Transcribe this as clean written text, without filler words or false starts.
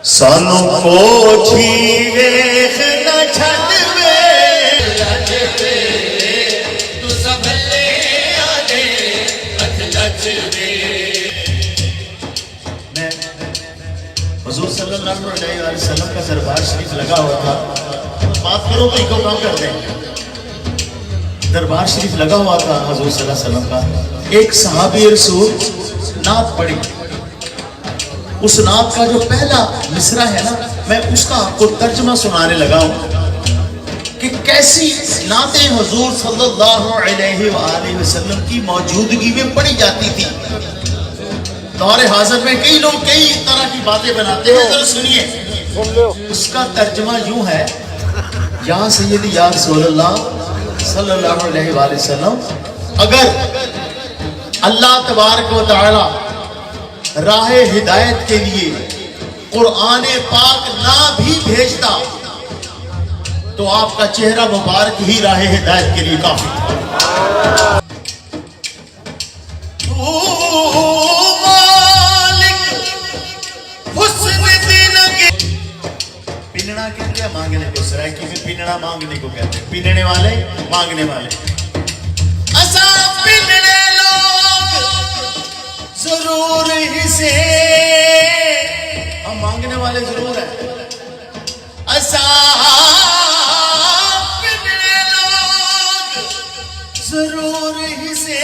سانو کوٹھی ویخ نہ چھڈوے تو سبھلے آنے ہتھ نچوے. میں حضور صلی اللہ علیہ وسلم کا دربار شریف لگا ہوا تھا. بات کرو تو ایک کام کرتے ہیں. دربار شریف لگا ہوا تھا حضور صلی اللہ علیہ وسلم کا. ایک صحابی رسول نعت پڑھی. اس نعت کا جو پہلا مصرع ہے نا، میں اس کا آپ کو ترجمہ سنانے لگا ہوں کہ کیسی نعتیں حضور صلی اللہ علیہ وآلہ وسلم کی موجودگی میں پڑھی جاتی تھی. دور حاضر میں کئی لوگ کئی طرح کی باتیں بناتے ہیں. ذرا سنیے. اس کا ترجمہ یوں ہے: یا سیدی یا رسول اللہ صلی اللہ علیہ وآلہ وسلم، اگر اللہ تبارک و تعالی راہ ہدایت کے لیے قرآن پاک نہ بھی بھیجتا تو آپ کا چہرہ مبارک ہی راہ ہدایت کے لیے کافی. پیننا کہتے ہیں مانگنے کو. سرائکی میں پیننا مانگنے کو کہتے ہیں. پیننے والے مانگنے والے. ضرور ہی سے ہم مانگنے والے ضرور ہیں. ضرور ہی سے